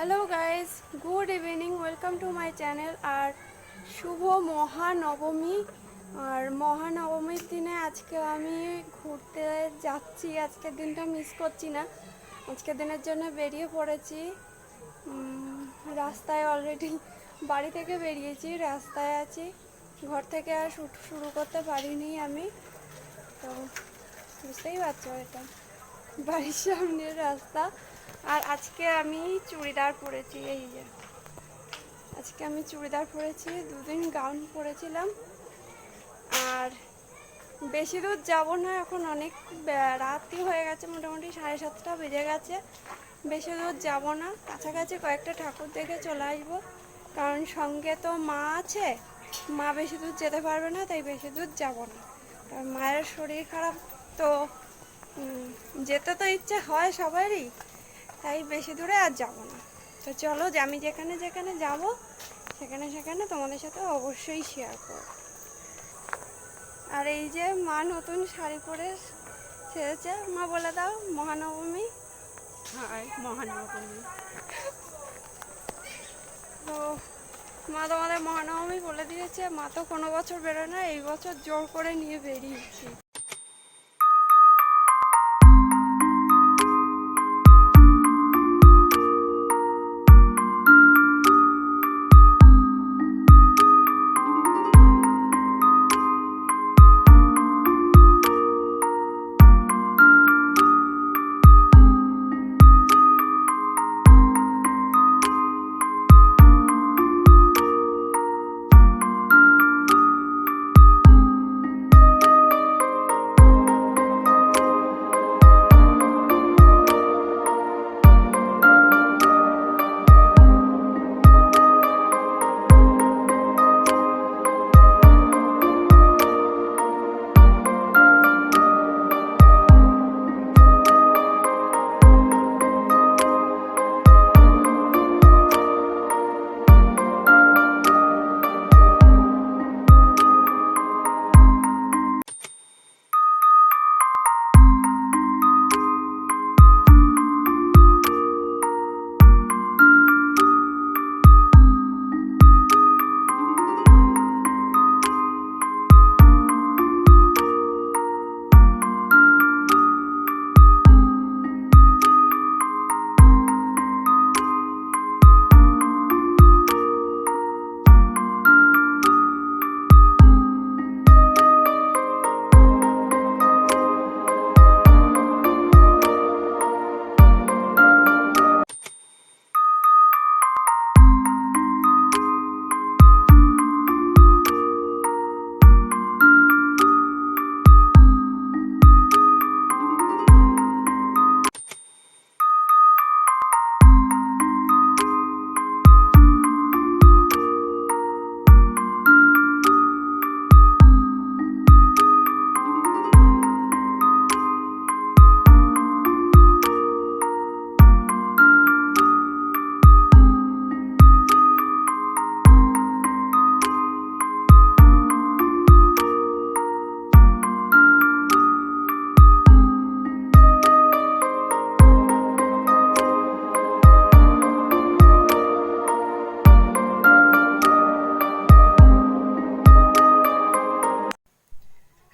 Hello guys, good evening, welcome to my channel. আর শুভ মহানবমী। আর মহানবমীর দিনে আজকে আমি ঘুরতে যাচ্ছি। আজকের দিনটা মিস করছি না, আজকের দিনের জন্য বেরিয়ে পড়েছি। রাস্তায় অলরেডি বাড়ি থেকে বেরিয়েছি, রাস্তায় আছি। ঘর থেকে আর শুরু করতে পারিনি আমি, তো বুঝতেই পারছো এটা বাড়ির সামনের রাস্তা। আর আজকে আমি চুড়িদার পরেছি, এই যে আজকে আমি চুড়িদার পরেছি, দুদিন গাউন পরেছিলাম। আর বেশি দূর যাবো না, এখন অনেক রাতই হয়ে গেছে, মোটামুটি 7:30 বেজে গেছে। বেশি দূর যাবো না, কাছাকাছি কয়েকটা ঠাকুর দেখে চলে আসবো, কারণ সঙ্গে তো মা আছে, মা বেশি দূর যেতে পারবে না, তাই বেশি দূর যাবো না। কারণ মায়ের শরীর খারাপ, তো যেতে তো ইচ্ছে হয় সবারই, তাই বেশি দূরে আর যাব না। তো চলো, যে আমি যেখানে যেখানে যাব সেখানে সেখানে তোমাদের সাথে অবশ্যই শেয়ার করব। আর এই যে মা নতুন শাড়ি পরে সেরেছে, মা বলে দাও মহানবমী। হাই মহানবমী। তো মা তোমাদের মহানবমী বলে দিয়েছে। মা তো কোনো বছর বেরোয় না, এই বছর জোর করে নিয়ে বেরিয়েছি।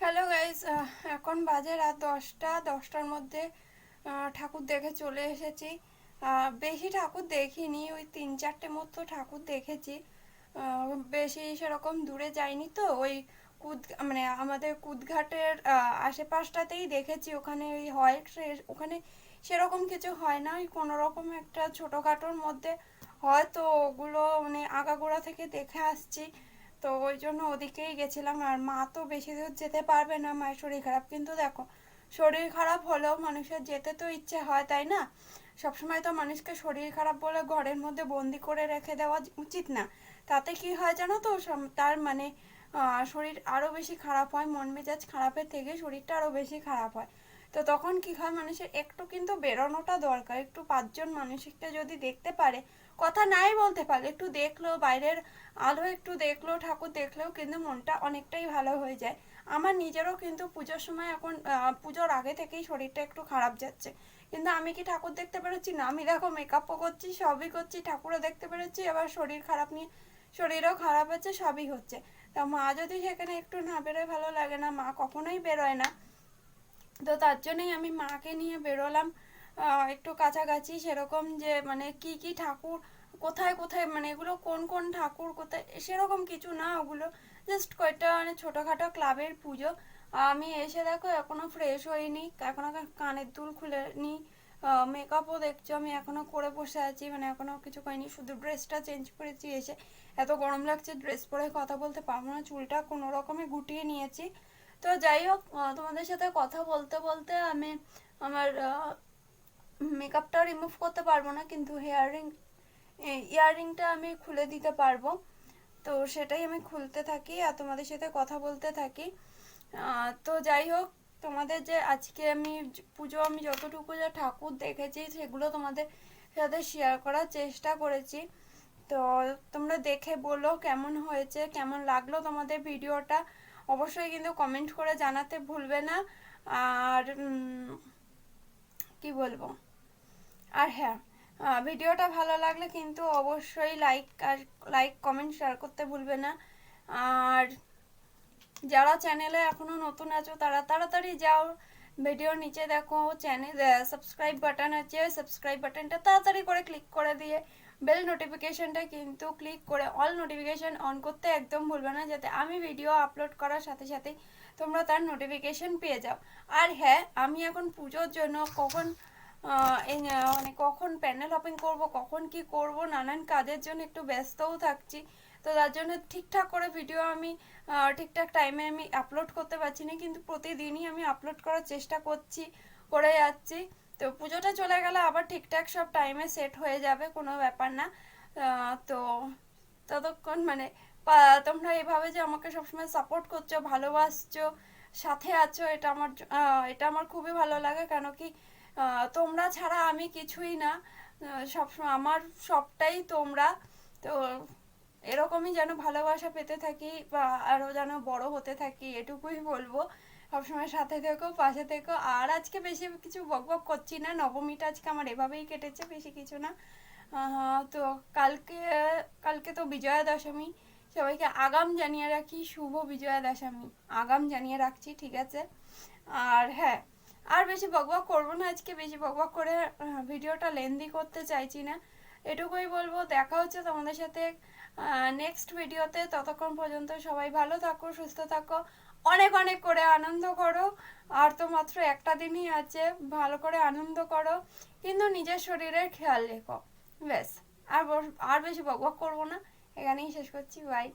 হ্যালো গাইস, এখন বাজে রাত 10টার মধ্যে ঠাকুর দেখে চলে এসেছি। বেশি ঠাকুর দেখিনি, ওই 3-4টে মতো ঠাকুর দেখেছি। বেশি সেরকম দূরে যাইনি, তো ওই মানে আমাদের কুদঘাটের আশেপাশটাতেই দেখেছি। ওখানে ওই হয়, ওখানে সেরকম কিছু হয় না, ওই কোনো রকম একটা ছোটোখাটোর মধ্যে হয়, তো ওগুলো মানে আগাগোড়া থেকে দেখে আসছি, তো ওই জন্য ওদিকেই গেছিলাম। আর মা তো বেশি দূর যেতে পারবে না, মায়ের শরীর খারাপ। কিন্তু দেখো, শরীর খারাপ হলেও মানুষের যেতে তো ইচ্ছে হয়, তাই না? সবসময় তো মানুষকে শরীর খারাপ বলে ঘরের মধ্যে বন্দি করে রেখে দেওয়া উচিত না। তাতে কি হয় জানো তো, তার মানে শরীর আরও বেশি খারাপ হয়, মন মেজাজ খারাপের থেকে শরীরটা আরও বেশি খারাপ হয়। তো তখন কি হয়, মানুষের একটু কিন্তু বেরোনোটা দরকার। একটু 5জন মানুষকে যদি দেখতে পারে, কথা নাই বলতে পারে, একটু দেখলো বাইরের আলো, একটু দেখলো ঠাকুর দেখলেও কিন্তু মনটা অনেকটাই ভালো হয়ে যায়। আমার নিজেরও কিন্তু পুজোর সময় এখন পুজোর আগে থেকেই শরীরটা একটু খারাপ যাচ্ছে, কিন্তু আমি কি ঠাকুর দেখতে পেরেছি না? আমি দেখো মেকআপও করছি, সবই করছি, ঠাকুরও দেখতে পেরেছি, আবার শরীর খারাপ নিয়ে শরীরও খারাপ হচ্ছে, সবই হচ্ছে। তা মা যদি সেখানে একটু না বেরোয় ভালো লাগে না, মা কখনোই বেরোয় না। তো তার জন্যই আমি মাকে নিয়ে বেরোলাম একটু কাছাকাছি, সেরকম যে মানে কি কি ঠাকুর কোথায় কোথায়, মানে এগুলো কোন কোন ঠাকুর কোথায়, সেরকম কিছু না, ওগুলো জাস্ট কয়েকটা মানে ছোটোখাটো ক্লাবের পুজো। আমি এসে দেখো এখনো ফ্রেশ হইনি, এখনো কানের দুল খুলে নি, মেকআপও দেখছো আমি এখনো করে বসে আছি, মানে এখনো কিছু করিনি, শুধু ড্রেসটা চেঞ্জ করেছি এসে। এত গরম লাগছে, ড্রেস পরে কথা বলতে পারবো না, চুলটা কোনো রকমে গুটিয়ে নিয়েছি। তো যাই হোক, তোমাদের সাথে কথা বলতে বলতে আমি আমার মেকআপটা রিমুভ করতে পারবো না, কিন্তু ইয়াররিংটা আমি খুলে দিতে পারবো। তো সেটাই আমি খুলতে থাকি আর তোমাদের সাথে কথা বলতে থাকি। তো যাই হোক, তোমাদের যে আজকে আমি পুজো, আমি যতটুকু যা ঠাকুর দেখেছি সেগুলো তোমাদের সাথে শেয়ার করার চেষ্টা করেছি। তো তোমরা দেখে বলো কেমন হয়েছে, কেমন লাগলো তোমাদের ভিডিওটা, অবশ্যই কিন্তু কমেন্ট করে জানাতে ভুলবে না। আর কি বলবো, আর হ্যাঁ, ভিডিওটা ভালো লাগলে কিন্তু অবশ্যই লাইক কমেন্ট শেয়ার করতে ভুলবে না। আর যারা চ্যানেলে এখনো নতুন আছো তারা তাড়াতাড়ি যাও, ভিডিওর নিচে দেখো চ্যানেল সাবস্ক্রাইব বাটন আছে, সাবস্ক্রাইব বাটনটা তাড়াতাড়ি করে ক্লিক করে দিয়ে বেল নোটিফিকেশনটা কিন্তু ক্লিক করে অল নোটিফিকেশন অন করতে একদম ভুলবে না, যাতে আমি ভিডিও আপলোড করার সাথে সাথেই তোমরা তার নোটিফিকেশন পেয়ে যাও। আর হ্যাঁ, আমি এখন পুজোর জন্য মানে কখন প্যান্ডেল হপিং করব, কখন কি করব, নানান কাজের জন্য একটু ব্যস্তও থাকছি। তো তার জন্য ঠিকঠাক করে ভিডিও আমি ঠিকঠাক টাইমে আমি আপলোড করতে পারছি না, কিন্তু প্রতিদিনই আমি আপলোড করার চেষ্টা করছি, করে যাচ্ছি। তো পুজোটা চলে গেলে আবার ঠিকঠাক সব টাইমে সেট হয়ে যাবে, কোনো ব্যাপার না। তো ততক্ষণ মানে তোমরা এইভাবে যে আমাকে সবসময় সাপোর্ট করছো, ভালোবাসছো, সাথে আছো, এটা আমার খুবই ভালো লাগে। কেন কি তোমরা ছাড়া আমি কিছুই না, সবসময় আমার সবটাই তোমরা। তো এরকমই যেন ভালোবাসা পেতে থাকি বা আরও যেন বড় হতে থাকি, এটুকুই বলবো। সবসময় সাথে থেকো, পাশে থেকো। আর আজকে বেশি কিছু বকবক করছি না, নবমীটা আজকে আমার এভাবেই কেটেছে, বেশি কিছু না। তো কালকে কালকে তো বিজয়া দশমী, সবাইকে আগাম জানিয়ে রাখি, শুভ বিজয়া দশমী আগাম জানিয়ে রাখছি, ঠিক আছে? আর হ্যাঁ, আর বেশি বকবক করবো না আজকে, বেশি বকবক করে ভিডিওটা লেন্দি করতে চাইছি না, এটুকুই বলবো। দেখা হচ্ছে তোমাদের সাথে নেক্সট ভিডিওতে, ততক্ষণ পর্যন্ত সবাই ভালো থাকো, সুস্থ থাকো, অনেক অনেক করে আনন্দ করো। আর তো মাত্র একটা দিনই আছে, ভালো করে আনন্দ করো, কিন্তু নিজের শরীরের খেয়াল রেখো। ব্যাস, আর বেশি বকবক করবো না, এখানেই শেষ করছি, বাই।